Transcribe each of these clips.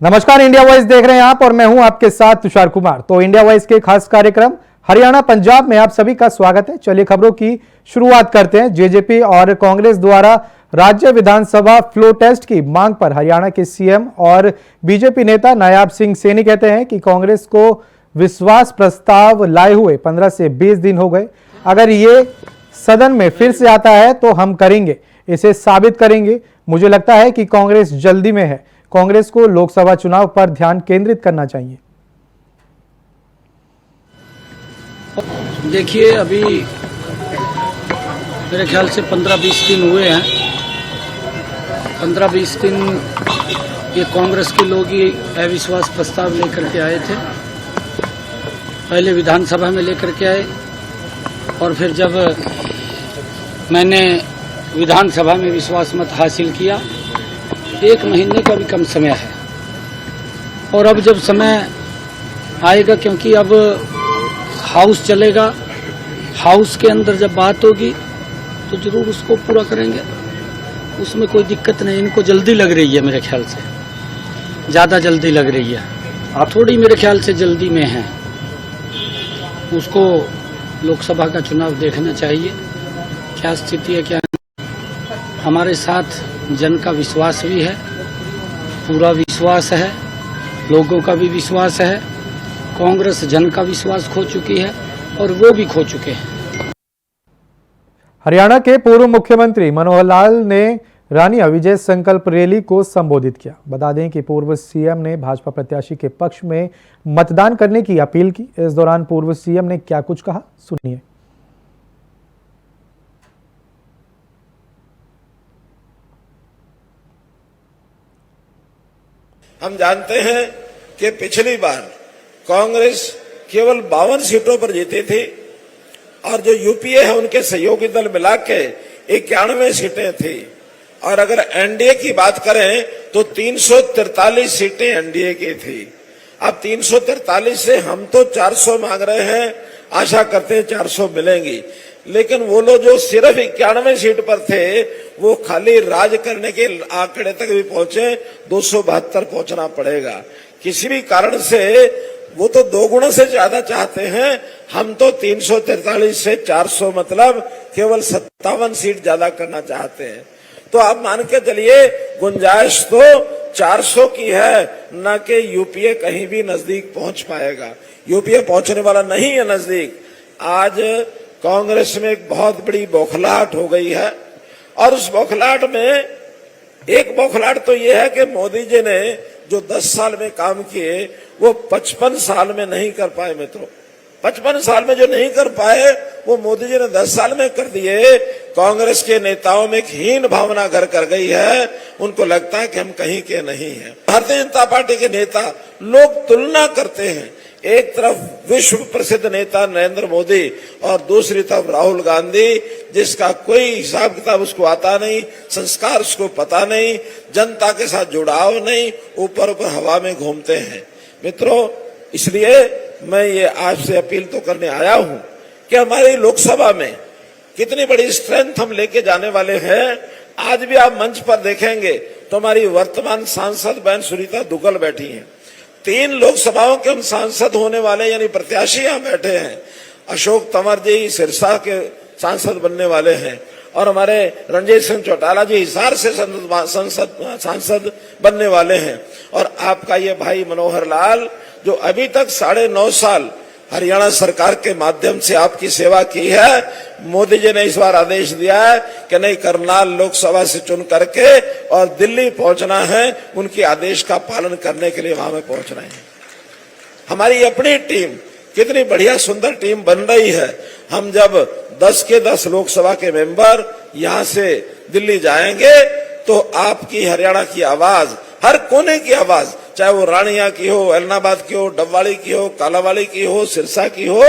नमस्कार, India voice देख रहे हैं आप और मैं हूं आपके साथ तुषार कुमार। तो इंडिया वॉइस के खास कार्यक्रम हरियाणा पंजाब में आप सभी का स्वागत है। चलिए खबरों की शुरुआत करते हैं। जेजेपी और कांग्रेस द्वारा राज्य विधानसभा फ्लो टेस्ट की मांग पर हरियाणा के सीएम और बीजेपी नेता नायाब सिंह सैनी कहते हैं कि कांग्रेस को विश्वास प्रस्ताव लाए हुए 15 से 20 दिन हो गए। अगर ये सदन में फिर से आता है तो हम करेंगे, इसे साबित करेंगे। मुझे लगता है कि कांग्रेस जल्दी में है। कांग्रेस को लोकसभा चुनाव पर ध्यान केंद्रित करना चाहिए। देखिए, अभी मेरे ख्याल से 15-20 दिन हुए हैं। 15-20 दिन ये कांग्रेस के लोग ही अविश्वास प्रस्ताव लेकर के आए थे। पहले विधानसभा में लेकर के आए और फिर जब मैंने विधानसभा में विश्वास मत हासिल किया, 1 महीने का भी कम समय है। और अब जब समय आएगा, क्योंकि अब हाउस चलेगा, हाउस के अंदर जब बात होगी तो जरूर उसको पूरा करेंगे, उसमें कोई दिक्कत नहीं। इनको जल्दी लग रही है, मेरे ख्याल से ज़्यादा जल्दी लग रही है। आप थोड़ी मेरे ख्याल से जल्दी में हैं। उसको लोकसभा का चुनाव देखना चाहिए, क्या स्थिति है क्या। हमारे साथ जन का विश्वास भी है, पूरा विश्वास है, लोगों का भी विश्वास है। कांग्रेस जन का विश्वास खो चुकी है और वो भी खो चुके हैं। हरियाणा के पूर्व मुख्यमंत्री मनोहर लाल ने रानिया विजय संकल्प रैली को संबोधित किया। बता दें कि पूर्व सीएम ने भाजपा प्रत्याशी के पक्ष में मतदान करने की अपील की। इस दौरान पूर्व सीएम ने क्या कुछ कहा, सुनिए। हम जानते हैं कि पिछली बार कांग्रेस केवल 52 सीटों पर जीती थी और जो यूपीए है उनके सहयोगी दल मिला के 91 सीटें थी। और अगर एनडीए की बात करें तो 343 सीटें एनडीए की थी। अब 343 से हम तो 400 मांग रहे हैं, आशा करते हैं 400 मिलेंगी। लेकिन वो लोग जो सिर्फ 91 सीट पर थे, वो खाली राज करने के आंकड़े तक भी पहुंचे, 272 पहुंचना पड़ेगा। किसी भी कारण से वो तो 2 गुना से ज्यादा चाहते हैं, हम तो 343 से 400 मतलब केवल 57 सीट ज्यादा करना चाहते हैं। तो आप मान के चलिए गुंजाइश तो 400 की है, न कि यूपीए कहीं भी नजदीक पहुंच पाएगा। यूपीए पहुंचने वाला नहीं है नजदीक। आज कांग्रेस में एक बहुत बड़ी बौखलाहट हो गई है और उस बौखलाहट में एक बौखलाहट तो यह है कि मोदी जी ने जो 10 साल में काम किए वो 55 साल में नहीं कर पाए। मित्रों, 55 साल में जो नहीं कर पाए वो मोदी जी ने 10 साल में कर दिए। कांग्रेस के नेताओं में एक हीन भावना घर कर गई है। उनको लगता है कि हम कहीं के नहीं हैं। भारतीय जनता पार्टी के नेता लोग तुलना करते हैं, एक तरफ विश्व प्रसिद्ध नेता नरेंद्र मोदी और दूसरी तरफ राहुल गांधी, जिसका कोई हिसाब किताब उसको आता नहीं, संस्कार उसको पता नहीं, जनता के साथ जुड़ाव नहीं, ऊपर ऊपर हवा में घूमते हैं। मित्रों, इसलिए मैं ये आपसे अपील तो करने आया हूं कि हमारी लोकसभा में कितनी बड़ी स्ट्रेंथ हम लेके जाने वाले हैं। आज भी आप मंच पर देखेंगे तो हमारी वर्तमान सांसद बहन सुनीता दुग्गल बैठी हैं। 3 लोकसभाओं के हम सांसद होने वाले यानी प्रत्याशी यहाँ बैठे हैं। अशोक तंवर जी सिरसा के सांसद बनने वाले हैं और हमारे रणजीत सिंह चौटाला जी हिसार से सांसद बनने वाले हैं। और आपका ये भाई मनोहर लाल, जो अभी तक 9.5 साल हरियाणा सरकार के माध्यम से आपकी सेवा की है, मोदी जी ने इस बार आदेश दिया है कि नहीं, करनाल लोकसभा से चुन करके और दिल्ली पहुंचना है। उनके आदेश का पालन करने के लिए वहां में पहुंच रहे हैं। हमारी अपनी टीम कितनी बढ़िया सुंदर टीम बन रही है। हम जब 10 के 10 लोकसभा के मेंबर यहां से दिल्ली जाएंगे तो आपकी हरियाणा की आवाज, हर कोने की आवाज, चाहे वो रानिया की हो, एलनाबाद की हो, डबवाली की हो, कालावाली की हो, सिरसा की हो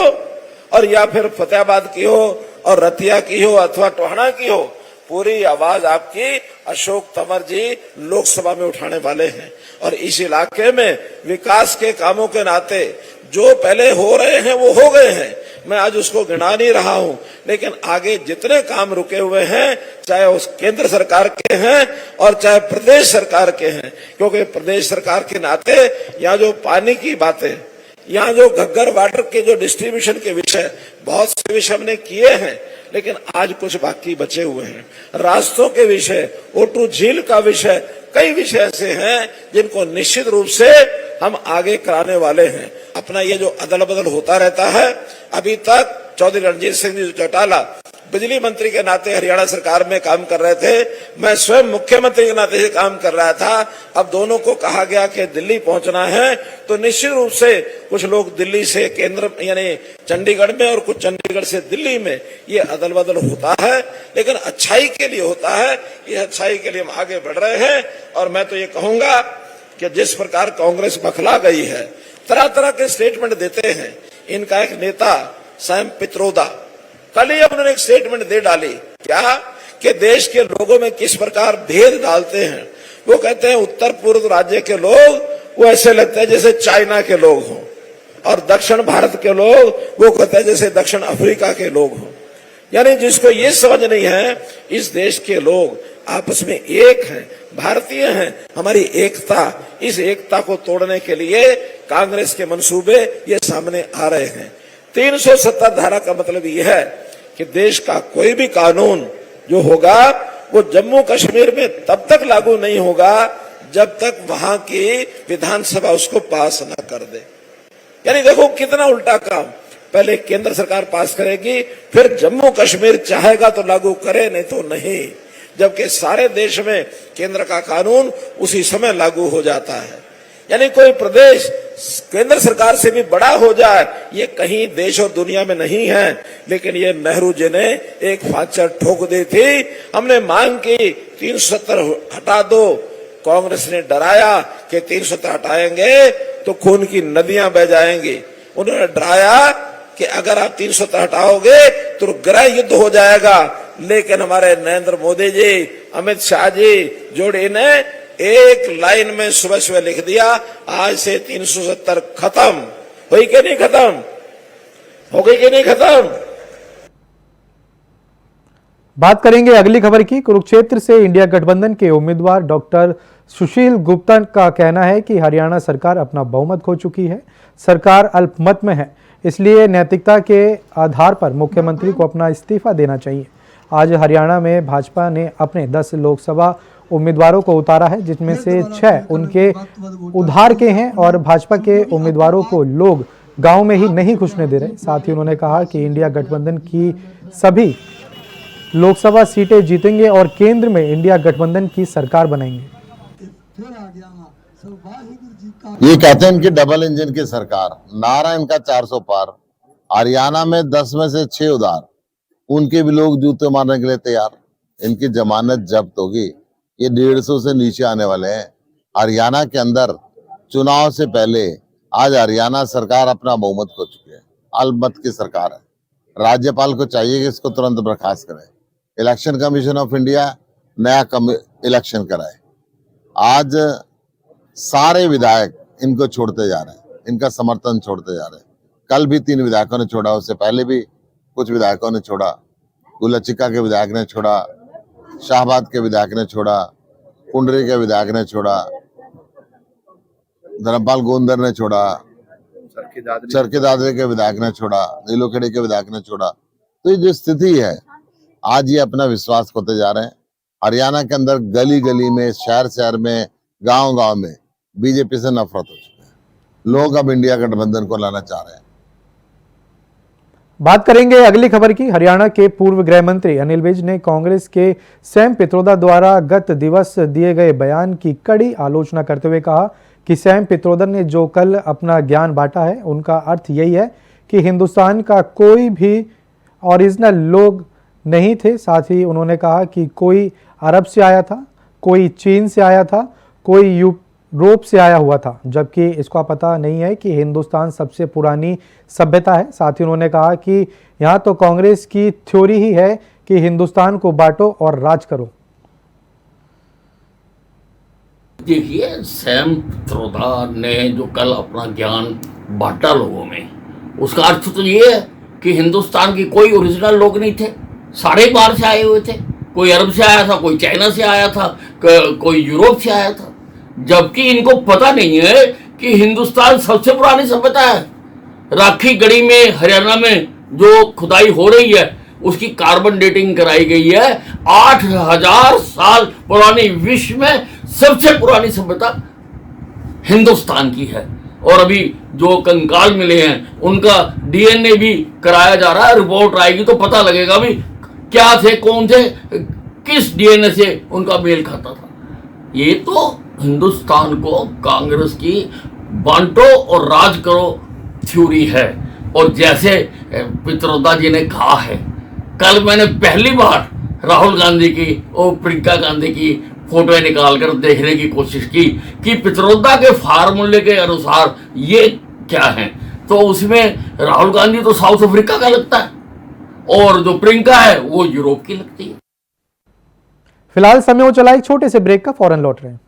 और या फिर फतेहाबाद की हो और रतिया की हो अथवा टोहाना की हो, पूरी आवाज आपकी अशोक तंवर जी लोकसभा में उठाने वाले हैं। और इस इलाके में विकास के कामों के नाते जो पहले हो रहे हैं वो हो गए हैं, मैं आज उसको गिना नहीं रहा हूं, लेकिन आगे जितने काम रुके हुए हैं, चाहे उस केंद्र सरकार के हैं और चाहे प्रदेश सरकार के हैं, क्योंकि प्रदेश सरकार के नाते यहाँ जो पानी की बातें, यहाँ जो घग्गर वाटर के जो डिस्ट्रीब्यूशन के विषय, बहुत से विषय हमने किए हैं, लेकिन आज कुछ बाकी बचे हुए हैं। रास्तों के विषय, O2 झील का विषय, कई विषय ऐसे हैं जिनको निश्चित रूप से हम आगे कराने वाले हैं। अपना ये जो अदल बदल होता रहता है, अभी तक चौधरी रणजीत सिंह जी चौटाला बिजली मंत्री के नाते हरियाणा सरकार में काम कर रहे थे, मैं स्वयं मुख्यमंत्री के नाते काम कर रहा था। अब दोनों को कहा गया कि दिल्ली पहुंचना है, तो निश्चित रूप से कुछ लोग दिल्ली से केंद्र यानी चंडीगढ़ में और कुछ चंडीगढ़ से दिल्ली में, ये अदल बदल होता है, लेकिन अच्छाई के लिए होता है। ये अच्छाई के लिए हम आगे बढ़ रहे हैं। और मैं तो ये कहूंगा कि जिस प्रकार कांग्रेस बखला गई है, तरह तरह के स्टेटमेंट देते हैं। इनका एक नेता सैम पित्रोदा, कल ही उन्होंने एक स्टेटमेंट दे डाली, क्या कि देश के लोगों में किस प्रकार भेद डालते हैं। वो कहते हैं उत्तर पूर्व राज्य के लोग वो ऐसे लगते हैं जैसे चाइना के लोग हों, और दक्षिण भारत के लोग वो कहते हैं जैसे दक्षिण अफ्रीका के लोग हों। यानी जिसको ये समझ नहीं है, इस देश के लोग आपस में एक हैं, भारतीय हैं। हमारी एकता, इस एकता को तोड़ने के लिए कांग्रेस के मंसूबे ये सामने आ रहे हैं। 370 धारा का मतलब यह है कि देश का कोई भी कानून जो होगा वो जम्मू कश्मीर में तब तक लागू नहीं होगा जब तक वहां की विधानसभा उसको पास न कर दे। यानी देखो कितना उल्टा काम, पहले केंद्र सरकार पास करेगी, फिर जम्मू कश्मीर चाहेगा तो लागू करे, नहीं तो नहीं। जबकि सारे देश में केंद्र का कानून उसी समय लागू हो जाता है। यानी कोई प्रदेश केंद्र सरकार से भी बड़ा हो जाए, ये कहीं देश और दुनिया में नहीं है। लेकिन ये नेहरू जी ने एक फांचर ठोक दी थी। हमने मांग की 370 हटा दो, कांग्रेस ने डराया कि 370 हटाएंगे तो खून की नदियां बह जाएंगी। उन्होंने डराया कि अगर आप 370 हटाओगे तो गृह युद्ध हो जाएगा। लेकिन हमारे नरेंद्र मोदी जी, अमित शाह जी जोड़े ने एक लाइन में सुबह सुबह लिख दिया, आज से 370 खत्म। हुई कि नहीं खत्म? हो गई कि नहीं खत्म? बात करेंगे अगली खबर की। कुरुक्षेत्र से इंडिया गठबंधन के उम्मीदवार डॉक्टर सुशील गुप्ता का कहना है कि हरियाणा सरकार अपना बहुमत खो चुकी है, सरकार अल्पमत में है, इसलिए नैतिकता के आधार पर मुख्यमंत्री को अपना इस्तीफा देना चाहिए। आज हरियाणा में भाजपा ने अपने 10 लोकसभा उम्मीदवारों को उतारा है, जिसमें से 6 उनके उधार के हैं और भाजपा के उम्मीदवारों को लोग गांव में ही नहीं घुसने दे रहे। साथ ही उन्होंने कहा कि इंडिया गठबंधन की सभी लोकसभा सीटें जीतेंगे और केंद्र में इंडिया गठबंधन की सरकार बनाएंगे। ये कहते हैं इनकी डबल इंजन की सरकार, नारा इनका 400 पार। हरियाणा में 10 में से 6 उधार, उनके भी लोग जूते मारने के लिए तैयार। इनकी जमानत जब्त होगी, ये 150 से नीचे आने वाले हैं। हरियाणा के अंदर चुनाव से पहले आज हरियाणा सरकार अपना बहुमत खो चुकी है, अल्पमत की सरकार है। राज्यपाल को चाहिए कि इसको तुरंत बर्खास्त करे, इलेक्शन कमीशन ऑफ इंडिया नया इलेक्शन कराए। आज सारे विधायक इनको छोड़ते जा रहे हैं, इनका समर्थन छोड़ते जा रहे हैं। कल भी 3 विधायकों ने छोड़ा, उससे पहले भी कुछ विधायकों ने छोड़ा। गुलचिका के विधायक ने छोड़ा, शाहबाद के विधायक ने छोड़ा, कुंडरी के विधायक ने छोड़ा, धर्मपाल गोंदर ने छोड़ा, चरखी दादरी के विधायक ने छोड़ा, नीलोखेड़ी के विधायक ने छोड़ा। तो ये जो स्थिति है, आज ये अपना विश्वास खोते जा रहे हैं। हरियाणा के अंदर गली गली में, शहर शहर में, गांव गांव में बीजेपी से नफरत हो चुकी है। लोग अब इंडिया गठबंधन को लाना चाह रहे हैं। बात करेंगे अगली खबर की। हरियाणा के पूर्व गृह मंत्री अनिल विज ने कांग्रेस के सैम पित्रोदा द्वारा गत दिवस दिए गए बयान की कड़ी आलोचना करते हुए कहा कि सैम पित्रोदा ने जो कल अपना ज्ञान बांटा है, उनका अर्थ यही है कि हिंदुस्तान का कोई भी ओरिजिनल लोग नहीं थे। साथ ही उन्होंने कहा कि कोई अरब से आया था, कोई चीन से आया था, कोई यूरोप से आया हुआ था, जबकि इसका पता नहीं है कि हिंदुस्तान सबसे पुरानी सभ्यता है। साथ ही उन्होंने कहा कि यहाँ तो कांग्रेस की थ्योरी ही है कि हिंदुस्तान को बांटो और राज करो। देखिए, सैम पित्रोदा ने जो कल अपना ज्ञान बांटा लोगों में, उसका अर्थ तो ये है कि हिंदुस्तान के कोई ओरिजिनल लोग नहीं थे, सारे बाहर से आए हुए थे। कोई अरब से आया था, कोई चाइना से आया था, कोई यूरोप से आया था, जबकि इनको पता नहीं है कि हिंदुस्तान सबसे पुरानी सभ्यता है। राखी गढ़ी में हरियाणा में जो खुदाई हो रही है उसकी कार्बन डेटिंग कराई गई है। 8000 साल पुरानी विश्व में सबसे पुरानी सभ्यता हिंदुस्तान की है। और अभी जो कंकाल मिले हैं उनका डीएनए भी कराया जा रहा है। रिपोर्ट आएगी तो पता लगेगा भी क्या थे, कौन थे, किस डीएनए से उनका मेल खाता था। ये तो हिंदुस्तान को कांग्रेस की बांटो और राज करो थ्योरी है। और जैसे पित्रोदा जी ने कहा है, कल मैंने पहली बार राहुल गांधी की और प्रियंका गांधी की फोटो निकालकर देखने की कोशिश की कि पित्रोदा के फार्मूले के अनुसार ये क्या है, तो उसमें राहुल गांधी तो साउथ अफ्रीका का लगता है और जो प्रियंका है वो यूरोप की लगती है। फिलहाल समय हो चला एक छोटे से ब्रेक का, फौरन लौट रहे हैं।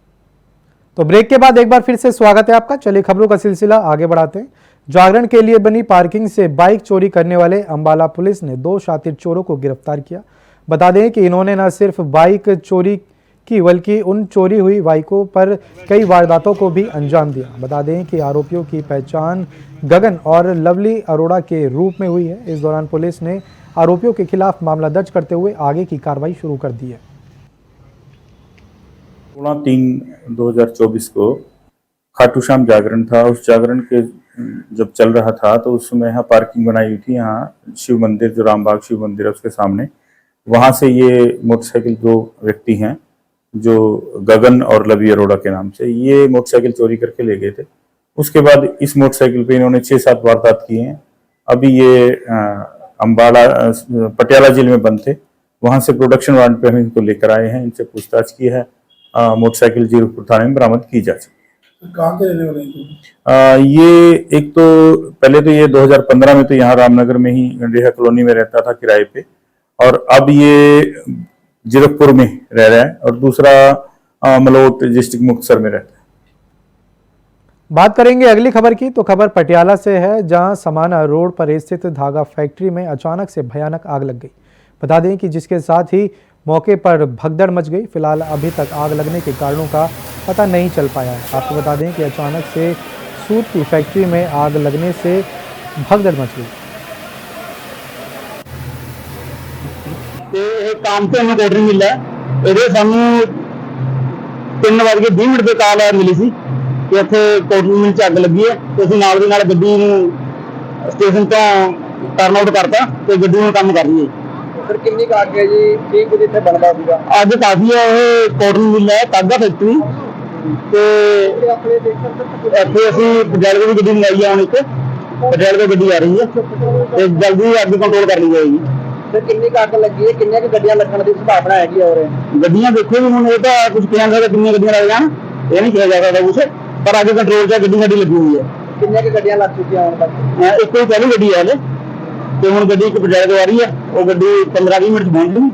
तो ब्रेक के बाद एक बार फिर से स्वागत है आपका। चलिए खबरों का सिलसिला आगे बढ़ाते हैं। जागरण के लिए बनी पार्किंग से बाइक चोरी करने वाले अंबाला पुलिस ने 2 शातिर चोरों को गिरफ्तार किया। बता दें कि इन्होंने न सिर्फ बाइक चोरी की बल्कि उन चोरी हुई बाइकों पर कई वारदातों को भी अंजाम दिया। बता दें कि आरोपियों की पहचान गगन और लवली अरोड़ा के रूप में हुई है। इस दौरान पुलिस ने आरोपियों के खिलाफ मामला दर्ज करते हुए आगे की कार्रवाई शुरू कर दी है। 16/3/2024 को खाटू श्याम जागरण था। उस जागरण के जब चल रहा था तो उस समय यहाँ पार्किंग बनाई हुई थी, यहाँ शिव मंदिर, जो रामबाग शिव मंदिर है उसके सामने। वहाँ से ये मोटरसाइकिल 2 व्यक्ति हैं जो गगन और लवी अरोड़ा के नाम से, ये मोटरसाइकिल चोरी करके ले गए थे। उसके बाद इस मोटरसाइकिल पे इन्होंने 6-7 वारदात किए हैं। अभी ये अम्बाड़ा पटियाला जेल में बंद थे, वहाँ से प्रोडक्शन वारंट पे हम इनको लेकर आए हैं। इनसे पूछताछ की है, मोटरसाइकिल जीरकपुर थाने में बरामद की जा चुकी। कहाँ के रहने वाले? ये एक तो पहले तो ये 2015 में तो यहाँ रामनगर में ही गंडेहा कॉलोनी में रहता था किराए पे, और अब ये जीरकपुर में रह रहा है, और दूसरा मलोट डिस्ट्रिक्ट मुक्तसर में रहता है। बात करेंगे अगली खबर की। तो खबर पटियाला से है, जहां समाना रोड पर स्थित धागा फैक्ट्री में अचानक से भयानक आग लग गई। बता दें कि जिसके साथ ही मौके पर भगदड़ मच गई। फिलहाल अभी तक आग लगने के कारणों का पता नहीं चल पाया है। आपको बता दें कि अचानक से सूत की फैक्ट्री में आग लगने से भगदड़ मच गई। ਇਹ ਕੰਮ ਤੇ ਉਹਨੂੰ ਆਰਡਰ ਮਿਲਿਆ, ਇਹਦੇ ਸਾਨੂੰ 3:20 ਤੇ ਕਾਲ ਮਿਲੀ ਸੀ ਕਿ ਇੱਥੇ ਕੋਟਲੀ ਮਿਲ ਚ ਅੱਗ ਲੱਗੀ ਹੈ। ਤੇ ਅਸੀਂ ਨਾਲ ਦੀ ਨਾਲ ਗੱਡੀ ਨੂੰ ਸਟੇਸ਼ਨ ਤੋਂ ਟਰਨ ਆਊਟ ਕਰਤਾ ਤੇ ਗੱਡੀ ਨੂੰ ਕੰਮ ਕਰ ਰਹੀ ਹੈ। ਫਿਰ ਕਿੰਨੀ ਕੁ ਅੱਗ ਹੈ ਜੀ? ਕੀ ਕੁਝ ਇੱਥੇ ਬਣਦਾ ਸੀਗਾ? ਅੱਗ ਕਾਫੀ ਹੈ। ਇਹ ਕੋਟਲੀ ਮਿਲ ਹੈ, ਕਾਗਾ ਫੈਕਟਰੀ ਤੇ ਇੱਥੇ ਅਸੀਂ ਪਟਿਆਲੇ ਦੀ ਗੱਡੀ ਮੰਗਾਈ ਹੈ। ਹੁਣ ਇੱਕ ਪਟਿਆਲੇ ਤੋਂ ਗੱਡੀ ਆ ਰਹੀ ਹੈ ਤੇ ਜਲਦੀ ਅੱਗ ਕੰਟਰੋਲ ਕਰ ਲਈ ਜਾਏਗੀ। ਫਿਰ ਕਿੰਨੀ ਕੁ ਅੱਗ ਲੱਗੀ ਹੈ? ਕਿੰਨੀਆਂ ਕੁ ਗੱਡੀਆਂ ਲੱਗਣ ਦੀ ਸੰਭਾਵਨਾ ਹੈਗੀ ਆ? ਔਰ ਗੱਡੀਆਂ ਦੇਖੋ ਵੀ ਹੁਣ ਇਹ ਤਾਂ ਕੁਝ ਕਿਹਾ ਸਕਦਾ ਕਿੰਨੀਆਂ ਗੱਡੀਆਂ ਲੱਗ ਜਾਣ, ਇਹ ਨਹੀਂ ਕਿਹਾ ਜਾ ਸਕਦਾ ਕੁਛ, ਪਰ ਅੱਗੇ ਕੰਟਰੋਲ 'ਚ ਗੱਡੀ ਸਾਡੀ ਲੱਗੀ ਹੋਈ ਹੈ। ਕਿੰਨੀਆਂ ਕੁ ਗੱਡੀਆਂ ਲੱਗ ਚੁੱਕੀਆਂ ਹੁਣ ਤੱਕ? ਇੱਕੋ ਹੀ ਪਹਿਲੀ ਗੱਡੀ ਹੈ ਹਲੇ, ਤੇ ਹੁਣ ਗੱਡੀ ਇੱਕ ਪਟਿਆਲੇ ਤੋਂ ਆ ਰਹੀ ਹੈ। ਉਹ ਗੱਡੀ 15-20 ਮਿੰਟ 'ਚ ਪਹੁੰਚ ਜੂਗੀ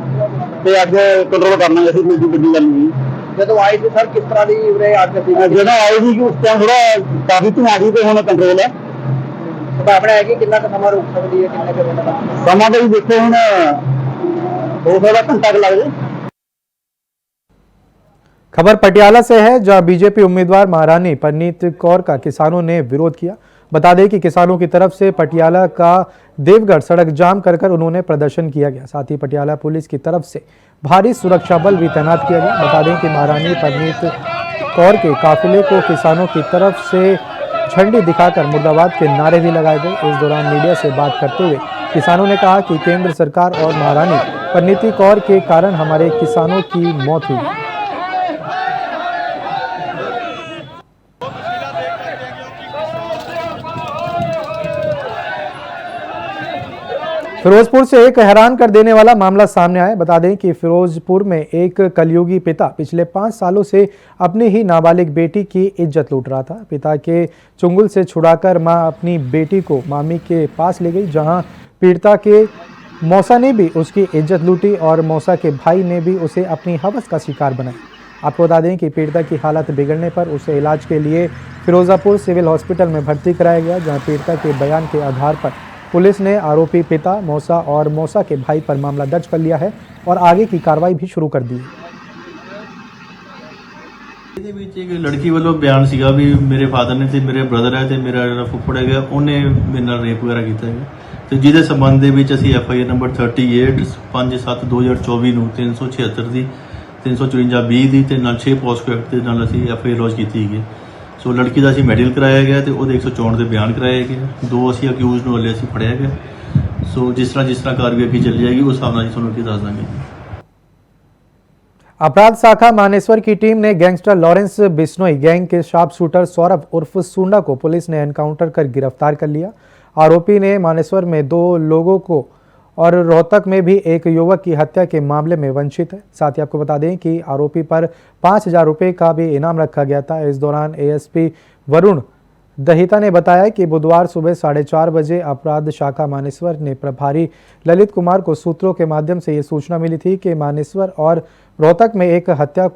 ਤੇ ਅੱਗ ਕੰਟਰੋਲ ਕਰ ਲਾਂਗੇ ਅਸੀਂ। ਕੋਈ ਗੱਡੀ ਗੱਲ ਨਹੀਂ। ਜਦੋਂ ਆਈ ਸੀ ਸਰ ਕਿਸ ਤਰ੍ਹਾਂ ਦੀ ਉਰੇ ਅੱਗ ਸੀ? ਜਦੋਂ ਆਈ ਸੀ ਉਸ ਟਾਈਮ ਥੋੜਾ ਕਾਫੀ ਧੂਆਂ ਸੀ ਤੇ ਹੁਣ ਕੰਟਰੋਲ ਹੈ। ਸੰਭਾਵਨਾ ਹੈ ਕਿ ਕਿੰਨਾ ਕੁ ਸਮਾਂ ਰੁਕ ਸਕਦੀ ਹੈ? ਕਿੰਨੇ ਕੁ ਦਿਨ ਦਾ ਸਮਾਂ ਤਾਂ ਵੀ ਦੇਖੋ ਹੁਣ 2 घंटा लग जाए। खबर पटियाला से है, जहां बीजेपी उम्मीदवार महारानी परनीत कौर का किसानों ने विरोध किया। बता दें कि किसानों की तरफ से पटियाला का देवगढ़ सड़क जाम कर उन्होंने प्रदर्शन किया गया। साथ ही पटियाला पुलिस की तरफ से भारी सुरक्षा बल भी तैनात किया गया। बता दें कि महारानी परनीत कौर के काफिले को किसानों की तरफ से झंडी दिखाकर मुर्दाबाद के नारे भी लगाए गए। इस दौरान मीडिया से बात करते हुए किसानों ने कहा कि केंद्र सरकार और महारानी परनीती कौर के कारण हमारे किसानों की मौत हुई। फिरोजपुर से एक हैरान कर देने वाला मामला सामने आया। बता दें कि फिरोजपुर में एक कलयुगी पिता पिछले 5 सालों से अपनी ही नाबालिग बेटी की इज्जत लूट रहा था। पिता के चुंगल से छुड़ाकर मां अपनी बेटी को मामी के पास ले गई, जहां पीड़िता के मौसा ने भी उसकी इज्जत लूटी और मौसा के भाई ने भी उसे अपनी हवस का शिकार बनाया। आपको बता दें कि पीड़िता की हालत बिगड़ने पर उसे इलाज के लिए फिरोजापुर सिविल हॉस्पिटल में भर्ती कराया गया, जहां पीड़िता के बयान के आधार पर पुलिस ने आरोपी पिता, मौसा और मौसा के भाई पर मामला दर्ज कर लिया है और आगे की कार्रवाई भी शुरू कर दी है। ਇਹਦੇ ਵਿੱਚ ਇੱਕ ਲੜਕੀ ਵੱਲੋਂ ਬਿਆਨ ਸੀਗਾ ਵੀ ਮੇਰੇ ਫਾਦਰ ਨੇ ਤੇ ਮੇਰੇ ਬ੍ਰਦਰ ਹੈ ਤੇ ਮੇਰਾ ਜਿਹੜਾ ਫੁੱਫੜ ਹੈਗਾ ਉਹਨੇ ਮੇਰੇ ਨਾਲ ਰੇਪ ਵਗੈਰਾ ਕੀਤਾ ਹੈ ਤੇ ਜਿਹਦੇ ਸੰਬੰਧ ਦੇ ਵਿੱਚ ਅਸੀਂ FIR ਨੰਬਰ 38 5/7/2024 ਨੂੰ 376 ਦੀ 354/20 ਦੀ ਤੇ ਨਾਲ 6 ਪੋਸਕੋ ਐਕਟ ਦੇ ਨਾਲ ਅਸੀਂ FIR ਲੌਂਚ ਕੀਤੀ ਹੈਗੀ। ਸੋ ਲੜਕੀ ਦਾ ਅਸੀਂ ਮੈਡੀਕਲ ਕਰਾਇਆ ਗਿਆ ਤੇ ਉਹਦੇ 164 ਦੇ ਬਿਆਨ ਕਰਾਏ ਗਏ। 2 ਅਸੀਂ ਅਕਿਊਜ਼ਡ ਨੂੰ ਹਲੇ ਅਸੀਂ ਫੜਿਆ ਗਿਆ। ਸੋ ਜਿਸ ਤਰ੍ਹਾਂ ਕਾਰਵਾਈ ਅੱਗੇ ਚੱਲੀ ਜਾਏਗੀ ਉਸ ਹਿਸਾਬ ਨਾਲ ਤੁਹਾਨੂੰ ਅੱਗੇ ਦੱਸ ਦਾਂਗੇ। अपराध शाखा मानेसर की टीम ने गैंगस्टर लॉरेंस बिश्नोई गैंग के शार्प शूटर सौरभ उर्फ सुंडा को पुलिस ने एनकाउंटर कर गिरफ्तार कर लिया। आरोपी ने मानेसर में 2 लोगों को और रोहतक में भी एक युवक की हत्या के मामले में वंचित है। साथ ही आपको बता दें कि आरोपी पर 5,000 रुपये का भी इनाम रखा गया था। इस दौरान ASP वरुण दहिता ने बताया कि बुधवार सुबह 4:30 बजे अपराध शाखा मानेसर ने प्रभारी ललित कुमार को सूत्रों के माध्यम से ये सूचना मिली थी कि मानेसर और रोहतक में एक हत्या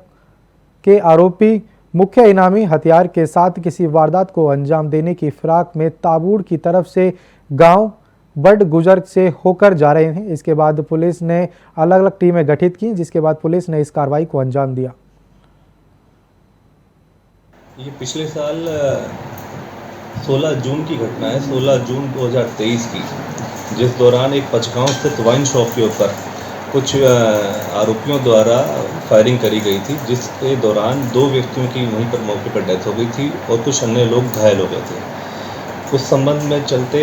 के आरोपी मुख्य इनामी हथियार के साथ किसी वारदात को अंजाम देने की फिराक में ताबूड़ की तरफ से गांव बड गुजर से होकर जा रहे हैं। इसके बाद पुलिस ने अलग अलग टीमें गठित की, जिसके बाद पुलिस ने इस कार्रवाई को अंजाम दिया। ये पिछले साल 16 जून की घटना है, 16 जून 2023 की, जिस दौरान एक पचगांव स्थित वाइन शॉप के ऊपर कुछ आरोपियों द्वारा फायरिंग करी गई थी, जिसके दौरान 2 व्यक्तियों की वहीं पर मौके पर डेथ हो गई थी और कुछ अन्य लोग घायल हो गए थे। उस संबंध में चलते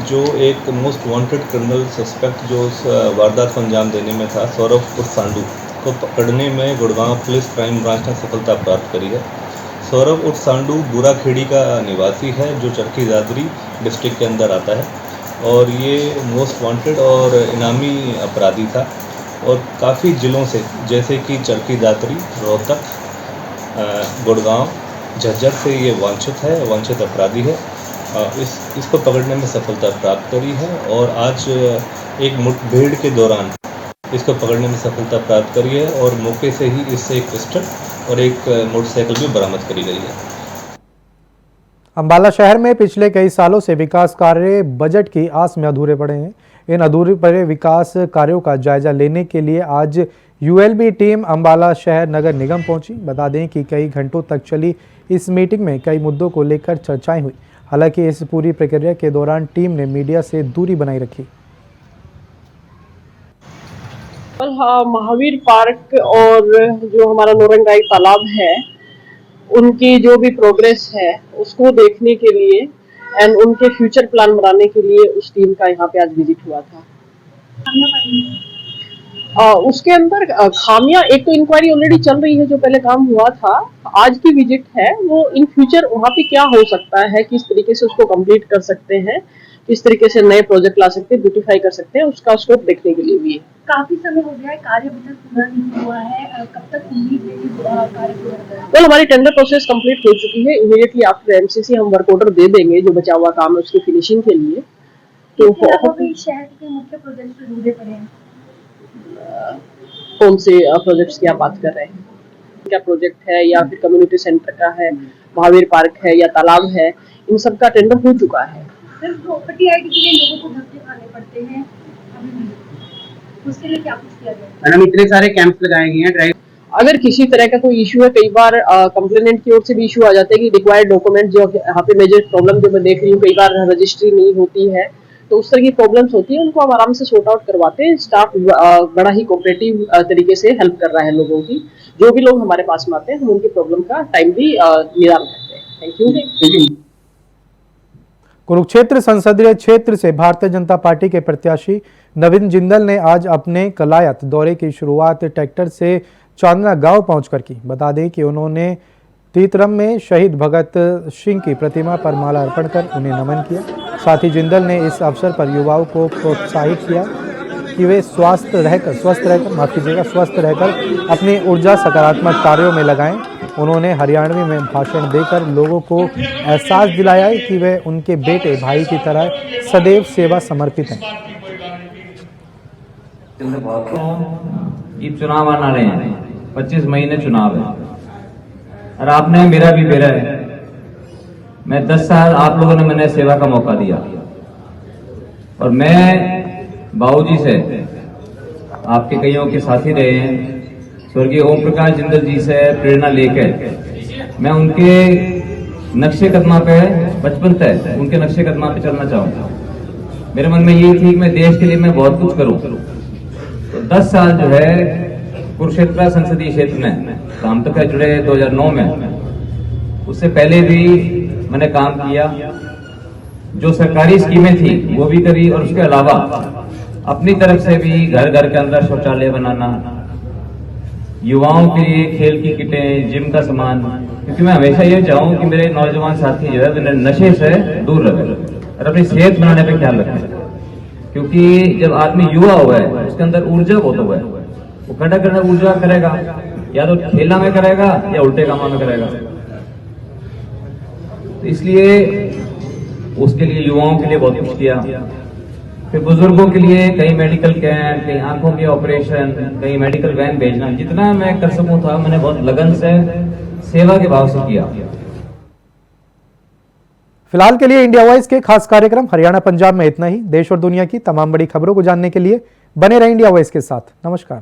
जो एक मोस्ट वांटेड क्रिमिनल सस्पेक्ट जो उस वारदात को अंजाम देने में था, सौरभ उर्फ सांडू को पकड़ने में गुड़गांव पुलिस क्राइम ब्रांच ने सफलता प्राप्त करी है। सौरभ उर्फ सांडू बुराखेड़ी का निवासी है जो चरखी दादरी डिस्ट्रिक्ट के अंदर आता है और ये मोस्ट वांटेड और इनामी अपराधी था और काफ़ी ज़िलों से जैसे कि चरखी दादरी, रोहतक, गुड़गांव, झज्जर से ये वांछित अपराधी है। इसको पकड़ने में सफलता प्राप्त करी है और आज एक मुठभेड़ के दौरान इसको पकड़ने में सफलता प्राप्त करी है और मौके से ही इससे एक पिस्टल और एक मोटरसाइकिल भी बरामद करी गई है। अंबाला शहर में पिछले कई सालों से विकास कार्य बजट की आस में अधूरे पड़े हैं। इन अधूरे पड़े विकास कार्यों का जायजा लेने के लिए आज ULB टीम अंबाला शहर नगर निगम पहुंची। बता दें कि कई घंटों तक चली इस मीटिंग में कई मुद्दों को लेकर चर्चाएं हुई। हालांकि इस पूरी प्रक्रिया के दौरान टीम ने मीडिया से दूरी बनाई रखी। महावीर पार्क और जो हमारा नौरंगाई तालाब है उनकी जो भी प्रोग्रेस है उसको देखने के लिए एंड उनके फ्यूचर प्लान बनाने के लिए उस टीम का यहाँ पे आज विजिट हुआ था। उसके अंदर खामियां, एक तो इंक्वायरी ऑलरेडी चल रही है जो पहले काम हुआ था, आज की विजिट है वो इन फ्यूचर वहाँ पे क्या हो सकता है, किस तरीके से उसको कंप्लीट कर सकते हैं, किस तरीके से नए प्रोजेक्ट ला सकते हैं, ब्यूटिफाई कर सकते हैं, उसका स्कोप देखने के लिए भी है। काफी समय हो गया है, कार्य अभी तक पूरा नहीं हुआ है, कब तक उम्मीद है कि कार्य पूरा होगा? वेल, हमारी टेंडर प्रोसेस कंप्लीट हो चुकी है। इमीडिएटली आफ्टर MCC हम वर्क ऑर्डर दे देंगे जो बचा हुआ काम है उसकी फिनिशिंग के लिए। तो शहर के मुख्य प्रोजेक्ट अधूरे पड़े हैं। कौन से प्रोजेक्ट्स की आप बात कर रहे हैं? क्या प्रोजेक्ट है या फिर कम्युनिटी सेंटर का है, महावीर पार्क है या तालाब है, इन सब का टेंडर हो चुका है। सिर्फ प्रॉपर्टी आईडी के लिए लोगों को धक्के खाने पड़ते हैं, उसके लिए क्या कुछ किया गया? मैडम, इतने सारे कैंप्स लगाए गए हैं ड्राइव। अगर किसी तरह का कोई इशू है, कई बार कंप्लेनेंट की ओर से भी इशू आ जाता है कि रिक्वायर्ड डॉक्यूमेंट जो यहाँ पे मेजर प्रॉब्लम जो मैं देख रही हूँ, कई बार रजिस्ट्री नहीं होती है, तो उस तरह की प्रॉब्लम्स होती है, उनको हम आराम से सॉर्ट आउट करवाते हैं। स्टाफ बड़ा ही कोऑपरेटिव तरीके से हेल्प कर रहा है लोगों की। जो भी लोग हमारे पास में आते हैं हम उनकी प्रॉब्लम का टाइमली निदान करते हैं। Thank you. कुरुक्षेत्र संसदीय क्षेत्र से भारतीय जनता पार्टी के प्रत्याशी नवीन जिंदल ने आज अपने कलायत दौरे की शुरुआत ट्रैक्टर से चांदना गांव पहुंचकर की। बता दें कि उन्होंने तीतरम में शहीद भगत सिंह की प्रतिमा पर माला अर्पण कर उन्हें नमन किया। साथ ही जिंदल ने इस अवसर पर युवाओं को प्रोत्साहित किया कि वे स्वस्थ रहकर अपनी ऊर्जा सकारात्मक कार्यों में लगाएं। उन्होंने हरियाणवी में भाषण देकर लोगों को एहसास दिलाया कि वे उनके बेटे भाई की तरह सदैव सेवा समर्पित हैं। ये चुनाव आना रहे हैं, 25 महीने चुनाव है और आपने मेरा भी है। मैं 10 साल आप लोगों ने मैंने सेवा का मौका दिया और मैं बाबूजी से, आपके कईयों के साथी रहे हैं, स्वर्गीय ओम प्रकाश जिंदल जी से प्रेरणा लेकर मैं उनके नक्शे कदमा पे बचपन तक उनके नक्शे कदमा पे चलना चाहूंगा। मेरे मन में यही थी कि मैं देश के लिए मैं बहुत कुछ करूं। तो 10 साल जो है कुरुक्षेत्र संसदीय क्षेत्र में काम तक जुड़े 2009 में, उससे पहले भी मैंने काम किया, जो सरकारी स्कीमें थी वो भी करी, और उसके अलावा अपनी तरफ से भी घर घर के अंदर शौचालय बनाना, युवाओं के लिए खेल की किटें, जिम का सामान, क्योंकि मैं हमेशा ये चाहूं कि मेरे नौजवान साथी जो है नशे से दूर रहे और अपनी सेहत बनाने पे ख्याल रखें। क्योंकि जब आदमी युवा हुआ है उसके अंदर ऊर्जा बहुत हुआ है, वो खड़ा करना ऊर्जा करेगा, या तो खेला में करेगा या उल्टे कामों में करेगा। तो इसलिए उसके लिए युवाओं के लिए बहुत कुछ किया। फिर बुजुर्गों के लिए कई मेडिकल कैंप, कई आंखों के ऑपरेशन, कई मेडिकल वैन भेजना, जितना मैं कर सकूं था मैंने बहुत लगन से सेवा के भाव से किया। फिलहाल के लिए इंडिया वॉइस के खास कार्यक्रम हरियाणा पंजाब में इतना ही। देश और दुनिया की तमाम बड़ी खबरों को जानने के लिए बने रहें इंडिया वॉइस के साथ। नमस्कार।